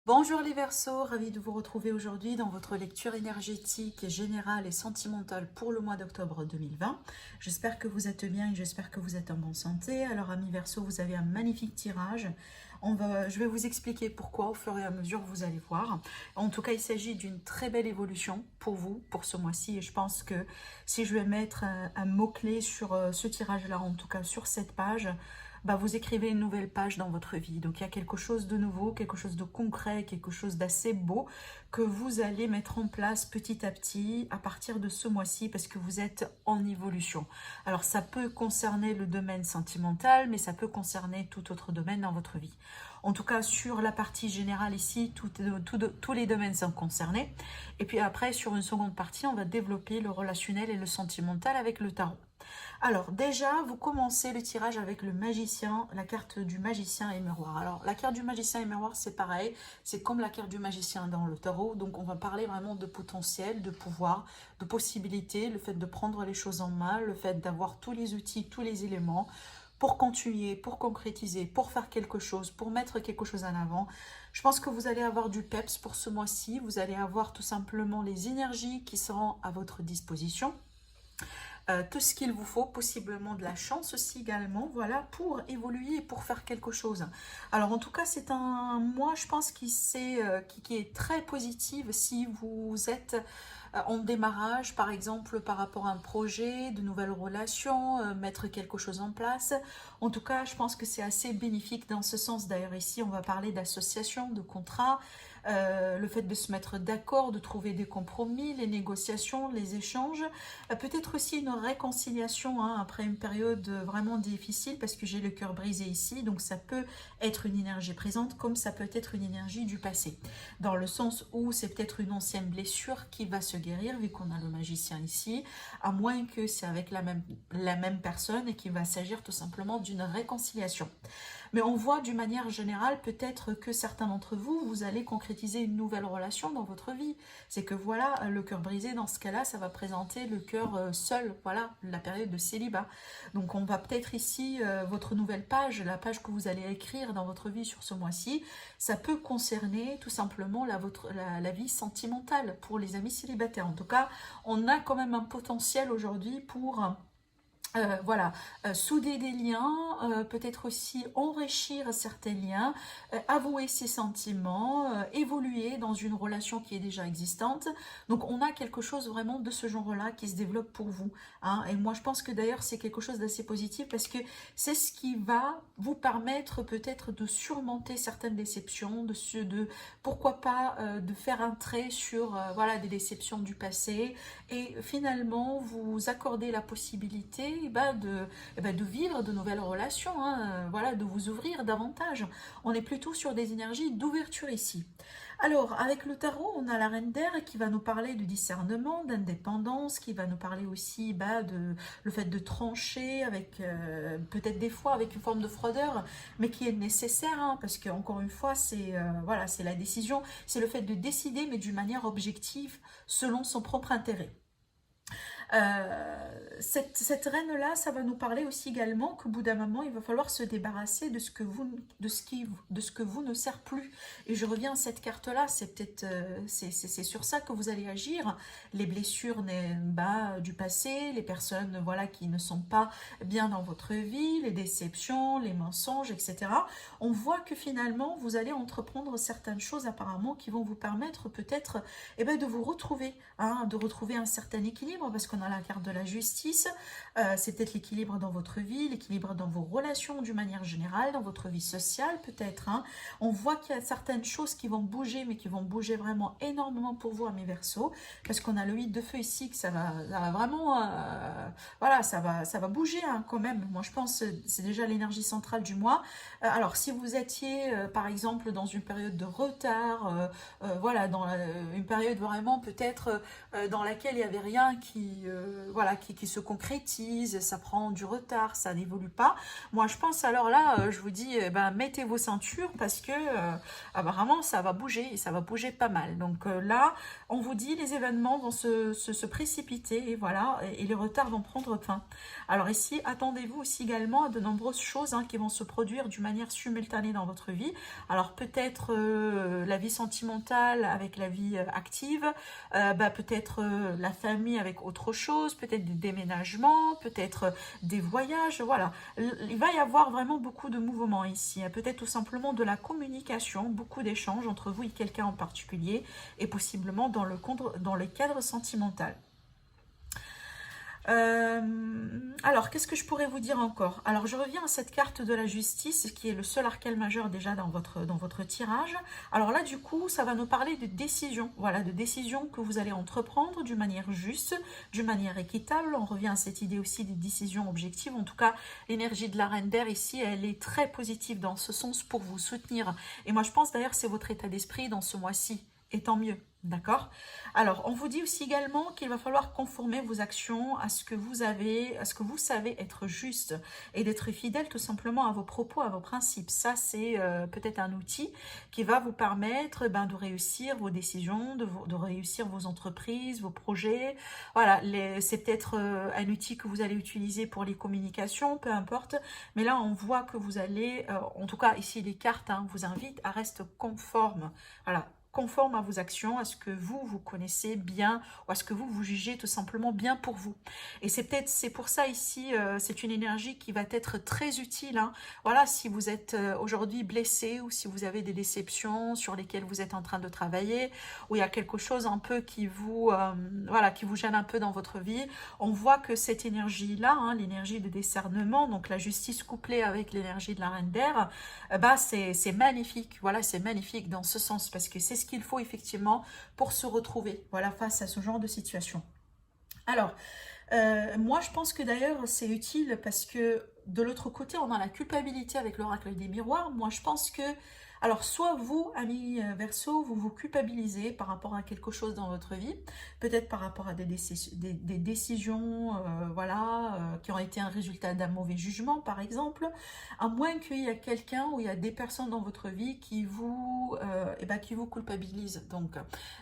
Bonjour les Verseaux, ravi de vous retrouver aujourd'hui dans votre lecture énergétique, générale et sentimentale pour le mois d'octobre 2020. J'espère que vous êtes bien et j'espère que vous êtes en bonne santé. Alors amis Verseaux, vous avez un magnifique tirage. Je vais vous expliquer pourquoi au fur et à mesure, vous allez voir. En tout cas, il s'agit d'une très belle évolution pour vous, pour ce mois-ci. Et je pense que si je vais mettre un mot-clé sur ce tirage-là, en tout cas sur cette page, bah, vous écrivez une nouvelle page dans votre vie. Donc il y a quelque chose de nouveau, quelque chose de concret, quelque chose d'assez beau que vous allez mettre en place petit à petit à partir de ce mois-ci parce que vous êtes en évolution. Alors ça peut concerner le domaine sentimental, mais ça peut concerner tout autre domaine dans votre vie. En tout cas, sur la partie générale ici, tous les domaines sont concernés. Et puis après, sur une seconde partie, on va développer le relationnel et le sentimental avec le tarot. Alors déjà, vous commencez le tirage avec le magicien, la carte du magicien et miroir. Alors la carte du magicien et miroir, c'est pareil, c'est comme la carte du magicien dans le tarot. Donc on va parler vraiment de potentiel, de pouvoir, de possibilités, le fait de prendre les choses en main, le fait d'avoir tous les outils, tous les éléments pour continuer, pour concrétiser, pour faire quelque chose, pour mettre quelque chose en avant. Je pense que vous allez avoir du peps pour ce mois-ci, vous allez avoir tout simplement les énergies qui seront à votre disposition. Tout ce qu'il vous faut, possiblement de la chance aussi également, voilà, pour évoluer et pour faire quelque chose. Alors en tout cas, c'est un mois, je pense, qui est très positif si vous êtes en démarrage, par exemple, par rapport à un projet, de nouvelles relations, mettre quelque chose en place. En tout cas, je pense que c'est assez bénéfique dans ce sens. D'ailleurs, ici, on va parler d'association, de contrat, le fait de se mettre d'accord, de trouver des compromis, les négociations, les échanges, peut-être aussi une réconciliation hein, après une période vraiment difficile parce que j'ai le cœur brisé ici, donc ça peut être une énergie présente comme ça peut être une énergie du passé, dans le sens où c'est peut-être une ancienne blessure qui va se guérir vu qu'on a le magicien ici, à moins que c'est avec la même personne et qu'il va s'agir tout simplement d'une réconciliation. Mais on voit d'une manière générale peut-être que certains d'entre vous, vous allez concrétiser une nouvelle relation dans votre vie. C'est que voilà, le cœur brisé, dans ce cas-là, ça va présenter le cœur seul, voilà, la période de célibat. Donc on va peut-être ici, votre nouvelle page, la page que vous allez écrire dans votre vie sur ce mois-ci, ça peut concerner tout simplement la vie sentimentale pour les amis célibataires. En tout cas, on a quand même un potentiel aujourd'hui pour voilà, souder des liens, peut-être aussi enrichir certains liens, avouer ses sentiments, évoluer dans une relation qui est déjà existante. Donc on a quelque chose vraiment de ce genre-là qui se développe pour vous. Hein. Et moi je pense que d'ailleurs c'est quelque chose d'assez positif parce que c'est ce qui va vous permettre peut-être de surmonter certaines déceptions, pourquoi pas de faire un trait sur voilà, des déceptions du passé et finalement vous accorder la possibilité de vivre de nouvelles relations, hein, voilà, de vous ouvrir davantage. On est plutôt sur des énergies d'ouverture ici. Alors, avec le tarot, on a la reine d'air qui va nous parler de discernement, d'indépendance, qui va nous parler aussi de le fait de trancher, avec peut-être des fois avec une forme de froideur, mais qui est nécessaire, hein, parce que encore une fois, c'est voilà, c'est la décision, c'est le fait de décider, mais d'une manière objective, selon son propre intérêt. Cette reine-là, ça va nous parler aussi également qu'au bout d'un moment, il va falloir se débarrasser de ce que vous ne sert plus. Et je reviens à cette carte-là, c'est peut-être c'est sur ça que vous allez agir. Les blessures du passé, les personnes voilà qui ne sont pas bien dans votre vie, les déceptions, les mensonges, etc. On voit que finalement, vous allez entreprendre certaines choses apparemment qui vont vous permettre peut-être de vous retrouver, hein, de retrouver un certain équilibre parce qu'on a la carte de la justice, c'est peut-être l'équilibre dans votre vie, l'équilibre dans vos relations d'une manière générale, dans votre vie sociale peut-être. Hein. On voit qu'il y a certaines choses qui vont bouger, mais qui vont bouger vraiment énormément pour vous à mes Verseaux, parce qu'on a le 8 de feu ici, que ça va vraiment, voilà, ça va bouger hein, quand même. Moi je pense que c'est déjà l'énergie centrale du mois. Alors si vous étiez par exemple dans une période de retard, voilà, dans une période vraiment peut-être dans laquelle il n'y avait rien voilà, qui se concrétise, ça prend du retard, ça n'évolue pas. Moi, je pense, alors là, je vous dis, ben, mettez vos ceintures parce que apparemment, ça va bouger, et ça va bouger pas mal. Donc là, on vous dit, les événements vont se précipiter, et voilà, et les retards vont prendre fin. Alors ici, attendez-vous aussi également à de nombreuses choses qui vont se produire d'une manière simultanée dans votre vie. Alors peut-être la vie sentimentale avec la vie active, peut-être la famille avec autre chose, peut-être des déménagements, peut-être des voyages, voilà. Il va y avoir vraiment beaucoup de mouvements ici, peut-être tout simplement de la communication, beaucoup d'échanges entre vous et quelqu'un en particulier, et possiblement dans le cadre sentimental. Alors, qu'est-ce que je pourrais vous dire encore? Alors, je reviens à cette carte de la justice, qui est le seul arcane majeur déjà dans votre tirage. Alors là, du coup, ça va nous parler de décisions. Voilà, de décisions que vous allez entreprendre d'une manière juste, d'une manière équitable. On revient à cette idée aussi des décisions objectives. En tout cas, l'énergie de la Reine d'Air ici, elle est très positive dans ce sens pour vous soutenir. Et moi, je pense d'ailleurs c'est votre état d'esprit dans ce mois-ci. Et tant mieux. D'accord? Alors, on vous dit aussi également qu'il va falloir conformer vos actions à ce que vous savez être juste et d'être fidèle tout simplement à vos propos, à vos principes. Ça, c'est peut-être un outil qui va vous permettre de réussir vos décisions, de réussir vos entreprises, vos projets. Voilà, c'est peut-être un outil que vous allez utiliser pour les communications, peu importe. Mais là, on voit que vous allez, en tout cas ici, les cartes vous invitent à rester conforme. Voilà, conforme à vos actions, à ce que vous connaissez bien, ou à ce que vous jugez tout simplement bien pour vous. Et c'est pour ça ici, c'est une énergie qui va être très utile. Voilà, si vous êtes aujourd'hui blessé, ou si vous avez des déceptions sur lesquelles vous êtes en train de travailler, ou il y a quelque chose un peu qui vous gêne un peu dans votre vie, on voit que cette énergie-là, l'énergie de discernement, donc la justice couplée avec l'énergie de la Reine d'Air, c'est magnifique. Voilà, c'est magnifique dans ce sens, parce que c'est ce qu'il faut effectivement pour se retrouver, voilà, face à ce genre de situation. Alors, moi je pense que d'ailleurs c'est utile parce que de l'autre côté on a la culpabilité avec l'oracle des miroirs. Moi je pense que, alors soit vous, amis Verseau, vous vous culpabilisez par rapport à quelque chose dans votre vie, peut-être par rapport à des décisions qui ont été un résultat d'un mauvais jugement par exemple, à moins qu'il y ait quelqu'un ou il y a des personnes dans votre vie qui vous culpabilisent, donc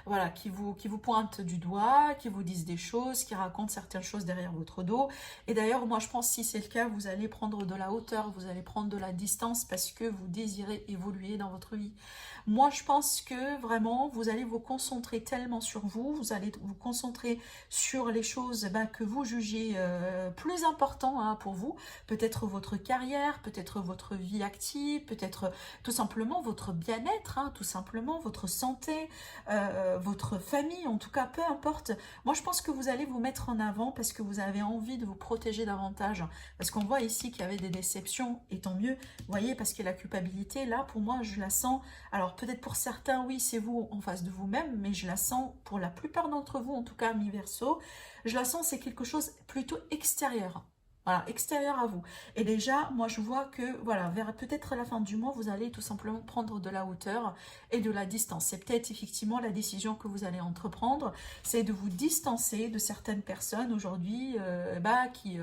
voilà, qui vous pointent du doigt, qui vous disent des choses, qui racontent certaines choses derrière votre dos. Et d'ailleurs moi je pense que si c'est le cas, vous allez prendre de la hauteur, vous allez prendre de la distance parce que vous désirez évoluer dans votre vie. Moi je pense que vraiment vous allez vous concentrer tellement sur vous, vous allez vous concentrer sur les choses que vous jugez plus importantes pour vous, peut-être votre carrière, peut-être votre vie active, peut-être tout simplement votre bien-être, tout simplement votre santé, votre famille, en tout cas peu importe. Moi je pense que vous allez vous mettre en avant parce que vous avez envie de vous protéger davantage, parce qu'on voit ici qu'il y avait des déceptions, et tant mieux, vous voyez, parce que la culpabilité là pour moi je la sens, alors peut-être pour certains oui c'est vous en face de vous-même, mais je la sens pour la plupart d'entre vous, en tout cas mi Verseau, je la sens c'est quelque chose plutôt extérieur. Voilà, extérieur à vous. Et déjà, moi je vois que, voilà, vers peut-être la fin du mois, vous allez tout simplement prendre de la hauteur et de la distance. C'est peut-être effectivement la décision que vous allez entreprendre, c'est de vous distancer de certaines personnes aujourd'hui qui...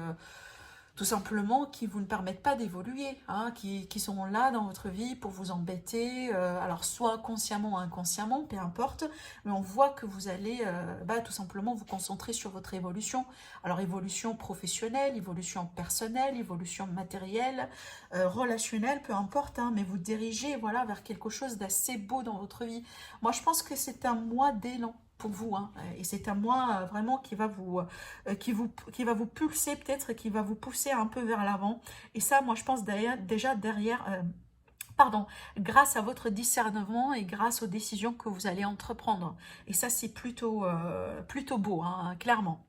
tout simplement qui vous ne permettent pas d'évoluer, qui sont là dans votre vie pour vous embêter, alors soit consciemment ou inconsciemment, peu importe, mais on voit que vous allez tout simplement vous concentrer sur votre évolution. Alors évolution professionnelle, évolution personnelle, évolution matérielle, relationnelle, peu importe, mais vous dirigez voilà, vers quelque chose d'assez beau dans votre vie. Moi je pense que c'est un mois d'élan pour vous, et c'est un mois vraiment qui va vous pulser peut-être, qui va vous pousser un peu vers l'avant. Et ça, moi je pense déjà derrière, grâce à votre discernement et grâce aux décisions que vous allez entreprendre. Et ça c'est plutôt beau, clairement.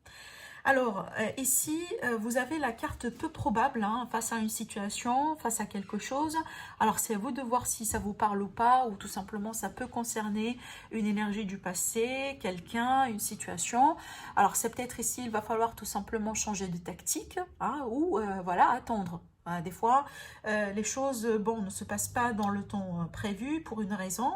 Alors, ici, vous avez la carte peu probable face à une situation, face à quelque chose. Alors, c'est à vous de voir si ça vous parle ou pas, ou tout simplement, ça peut concerner une énergie du passé, quelqu'un, une situation. Alors, c'est peut-être ici, il va falloir tout simplement changer de tactique, ou attendre. Des fois, les choses ne se passent pas dans le temps prévu pour une raison,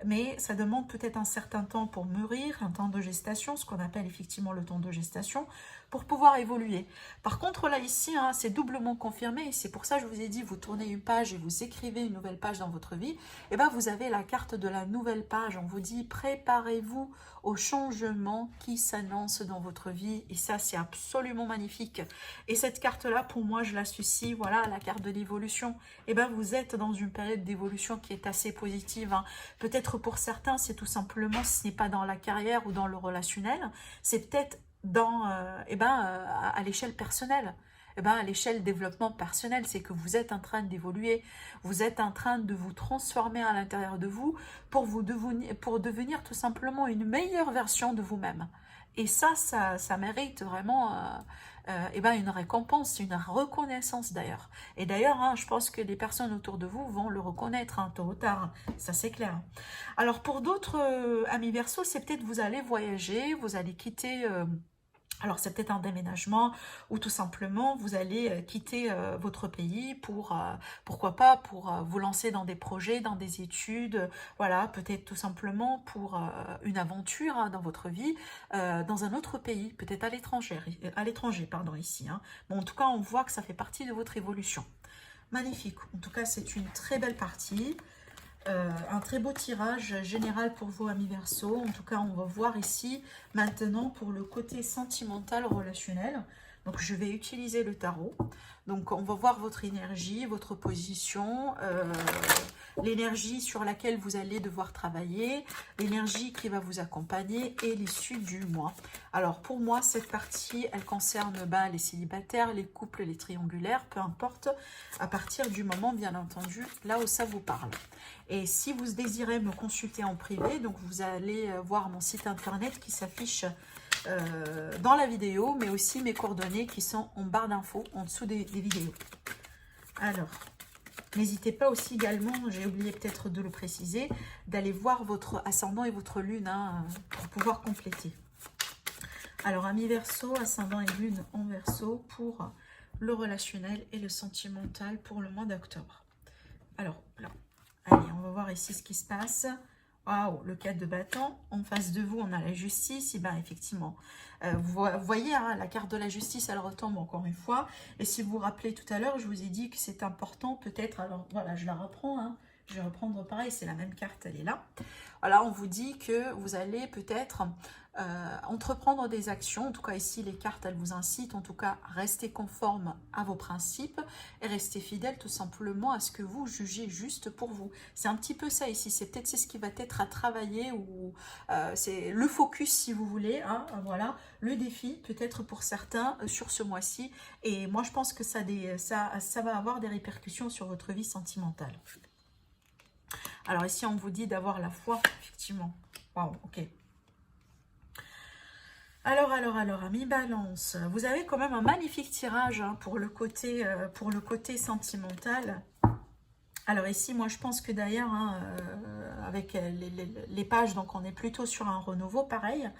mais ça demande peut-être un certain temps pour mûrir, un temps de gestation, ce qu'on appelle effectivement le temps de gestation, pour pouvoir évoluer. Par contre, là, ici, hein, c'est doublement confirmé. C'est pour ça que je vous ai dit, vous tournez une page et vous écrivez une nouvelle page dans votre vie. Et bien, vous avez la carte de la nouvelle page. On vous dit, préparez-vous au changement qui s'annonce dans votre vie. Et ça, c'est absolument magnifique. Et cette carte-là, pour moi, je l'associe, voilà, à la carte de l'évolution. Et bien, vous êtes dans une période d'évolution qui est assez positive, hein. Peut-être pour certains, c'est tout simplement, ce n'est pas dans la carrière ou dans le relationnel, c'est peut-être dans, à l'échelle personnelle. À l'échelle développement personnel, c'est que vous êtes en train d'évoluer, vous êtes en train de vous transformer à l'intérieur de vous pour devenir tout simplement une meilleure version de vous-même. Et ça mérite vraiment une récompense, une reconnaissance d'ailleurs. Et d'ailleurs, hein, je pense que les personnes autour de vous vont le reconnaître, hein, tôt ou tard, ça c'est clair. Alors pour d'autres amis Verseau, c'est peut-être vous allez voyager, vous allez quitter... alors, c'est peut-être un déménagement ou tout simplement, vous allez quitter votre pays pour, pourquoi pas, pour vous lancer dans des projets, dans des études, voilà, peut-être tout simplement pour une aventure, hein, dans votre vie, dans un autre pays, peut-être à l'étranger, pardon, ici. Hein. Bon, en tout cas, on voit que ça fait partie de votre évolution. Magnifique. En tout cas, c'est une très belle partie. Un très beau tirage général pour vous, amis Verseau. En tout cas, on va voir ici maintenant pour le côté sentimental relationnel. Donc, je vais utiliser le tarot. Donc, on va voir votre énergie, votre position, l'énergie sur laquelle vous allez devoir travailler, l'énergie qui va vous accompagner et l'issue du mois. Alors, pour moi, cette partie, elle concerne les célibataires, les couples, les triangulaires, peu importe, à partir du moment, bien entendu, là où ça vous parle. Et si vous désirez me consulter en privé, donc vous allez voir mon site internet qui s'affiche dans la vidéo, mais aussi mes coordonnées qui sont en barre d'infos, en dessous des vidéos. Alors, n'hésitez pas aussi également, j'ai oublié peut-être de le préciser, d'aller voir votre ascendant et votre lune, hein, pour pouvoir compléter. Alors, amis Verseau, ascendant et lune en Verseau pour le relationnel et le sentimental pour le mois d'octobre. Alors, là. Allez, on va voir ici ce qui se passe. Waouh, le 4 de bâton. En face de vous, on a la justice. Et bien, effectivement, vous voyez, hein, la carte de la justice, elle retombe encore une fois. Et si vous vous rappelez tout à l'heure, je vous ai dit que c'est important, peut-être. Alors, voilà, je la reprends. Hein. Je vais reprendre pareil, c'est la même carte, elle est là. Voilà, on vous dit que vous allez peut-être entreprendre des actions. En tout cas, ici, les cartes, elles vous incitent. En tout cas, rester conforme à vos principes et rester fidèle tout simplement à ce que vous jugez juste pour vous. C'est un petit peu ça ici. C'est peut-être ce qui va être à travailler ou c'est le focus, si vous voulez. Hein, voilà, le défi peut-être pour certains sur ce mois-ci. Et moi, je pense que ça va avoir des répercussions sur votre vie sentimentale. Alors ici, on vous dit d'avoir la foi, effectivement. Waouh, ok. Alors, amis Balance, vous avez quand même un magnifique tirage, hein, pour le côté sentimental. Alors ici, moi, je pense que d'ailleurs, hein, avec les pages, donc on est plutôt sur un renouveau, pareil.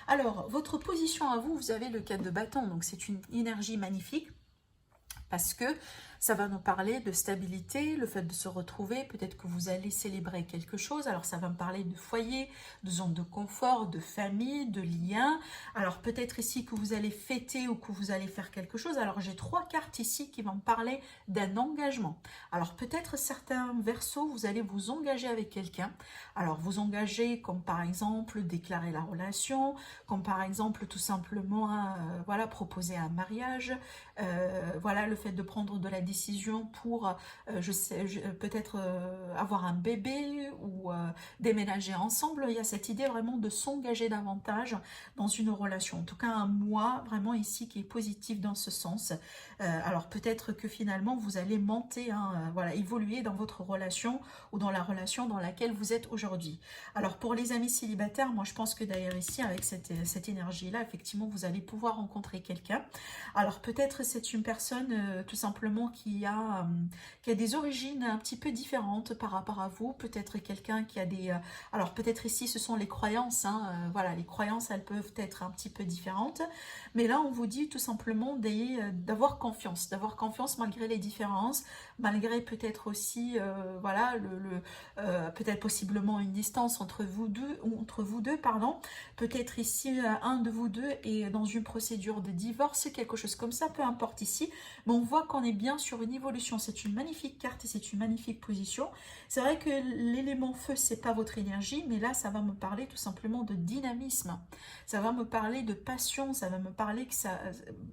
Alors, votre position à vous, vous avez le 4 de bâton, donc c'est une énergie magnifique. Parce que ça va nous parler de stabilité, le fait de se retrouver, peut-être que vous allez célébrer quelque chose. Alors ça va me parler de foyer, de zone de confort, de famille, de liens. Alors peut-être ici que vous allez fêter ou que vous allez faire quelque chose. Alors j'ai 3 cartes ici qui vont me parler d'un engagement. Alors peut-être certains Verseaux, vous allez vous engager avec quelqu'un. Alors vous engager comme par exemple déclarer la relation, comme par exemple tout simplement voilà, proposer un mariage, voilà, le fait de prendre de la décision pour, peut-être avoir un bébé ou déménager ensemble. Il y a cette idée vraiment de s'engager davantage dans une relation. En tout cas, un mois vraiment ici qui est positif dans ce sens. Alors peut-être que finalement, vous allez monter, hein, voilà, évoluer dans votre relation ou dans la relation dans laquelle vous êtes aujourd'hui. Alors pour les amis célibataires, moi je pense que d'ailleurs ici, avec cette énergie-là, effectivement, vous allez pouvoir rencontrer quelqu'un. Alors peut-être c'est une personne tout simplement qui a des origines un petit peu différentes par rapport à vous, peut-être quelqu'un qui a des... alors peut-être ici ce sont les croyances, hein, voilà, les croyances elles peuvent être un petit peu différentes, mais là on vous dit tout simplement d'avoir confiance malgré les différences, malgré peut-être aussi, voilà, peut-être possiblement une distance entre vous deux, pardon, peut-être ici un de vous deux est dans une procédure de divorce, quelque chose comme ça, peu importe ici, mais on voit qu'on est bien sur une évolution. C'est une magnifique carte et c'est une magnifique position. C'est vrai que l'élément feu, c'est pas votre énergie, mais là, ça va me parler tout simplement de dynamisme. Ça va me parler de passion, ça va me parler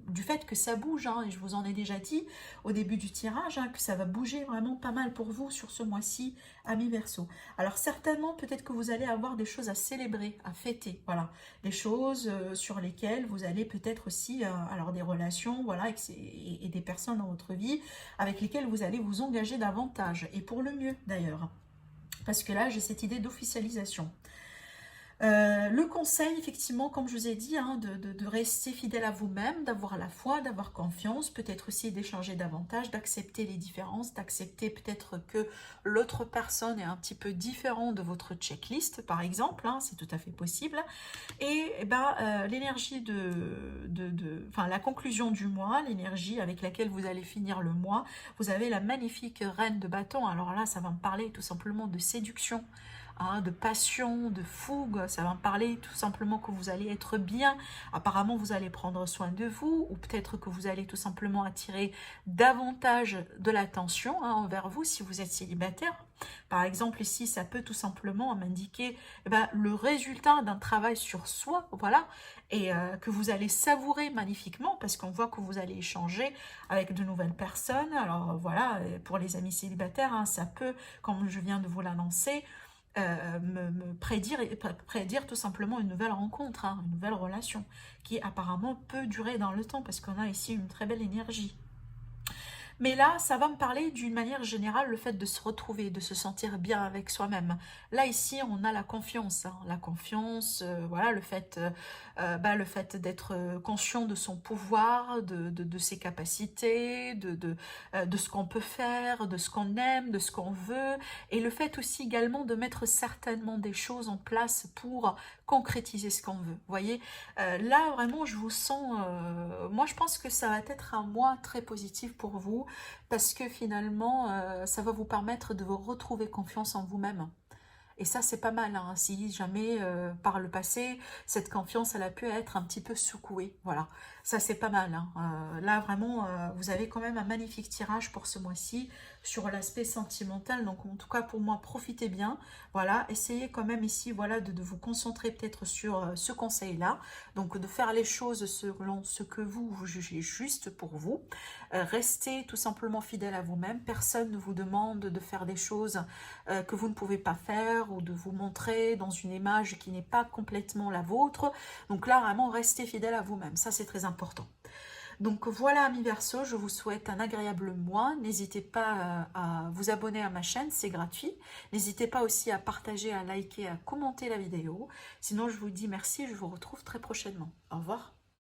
du fait que ça bouge, hein, et je vous en ai déjà dit au début du tirage, hein, que ça va bouger vraiment pas mal pour vous sur ce mois-ci, amis Verseau. Alors certainement, peut-être que vous allez avoir des choses à célébrer, à fêter, voilà, des choses sur lesquelles vous allez peut-être aussi, alors des relations, voilà, et des personnes dans votre vie avec lesquelles vous allez vous engager davantage, et pour le mieux d'ailleurs, parce que là j'ai cette idée d'officialisation. Le conseil, effectivement, comme je vous ai dit, hein, de rester fidèle à vous-même, d'avoir la foi, d'avoir confiance, peut-être aussi d'échanger davantage, d'accepter les différences, d'accepter peut-être que l'autre personne est un petit peu différent de votre checklist, par exemple, hein, c'est tout à fait possible. Et, l'énergie enfin, la conclusion du mois, l'énergie avec laquelle vous allez finir le mois, vous avez la magnifique reine de bâton. Alors là, ça va me parler tout simplement de séduction, hein, de passion, de fougue. Ça va me parler tout simplement que vous allez être bien. Apparemment, vous allez prendre soin de vous, ou peut-être que vous allez tout simplement attirer davantage de l'attention, hein, envers vous si vous êtes célibataire. Par exemple, ici, ça peut tout simplement m'indiquer le résultat d'un travail sur soi, voilà, et que vous allez savourer magnifiquement, parce qu'on voit que vous allez échanger avec de nouvelles personnes. Alors voilà, pour les amis célibataires, hein, ça peut, comme je viens de vous l'annoncer, me prédire tout simplement une nouvelle rencontre, hein, une nouvelle relation, qui apparemment peut durer dans le temps, parce qu'on a ici une très belle énergie. Mais là, ça va me parler d'une manière générale, le fait de se retrouver, de se sentir bien avec soi-même. Là, ici, on a la confiance, hein, la confiance, voilà, le fait d'être conscient de son pouvoir, de ses capacités, de ce qu'on peut faire, de ce qu'on aime, de ce qu'on veut, et le fait aussi également de mettre certainement des choses en place pour concrétiser ce qu'on veut. Vous voyez, là, vraiment, je vous sens... moi, je pense que ça va être un mois très positif pour vous, parce que finalement, ça va vous permettre de vous retrouver confiance en vous-même. Et ça, c'est pas mal, hein, si jamais, par le passé, cette confiance, elle a pu être un petit peu secouée. Voilà, ça, c'est pas mal, hein. Là, vraiment, vous avez quand même un magnifique tirage pour ce mois-ci sur l'aspect sentimental. Donc, en tout cas, pour moi, profitez bien. Voilà, essayez quand même ici, voilà, de vous concentrer peut-être sur ce conseil-là. Donc, de faire les choses selon ce que vous jugez juste pour vous. Restez tout simplement fidèle à vous-même. Personne ne vous demande de faire des choses que vous ne pouvez pas faire, ou de vous montrer dans une image qui n'est pas complètement la vôtre. Donc là, vraiment, restez fidèle à vous-même. Ça, c'est très important. Donc voilà, amis Verseau, je vous souhaite un agréable mois. N'hésitez pas à vous abonner à ma chaîne, c'est gratuit. N'hésitez pas aussi à partager, à liker, à commenter la vidéo. Sinon, je vous dis merci et je vous retrouve très prochainement. Au revoir.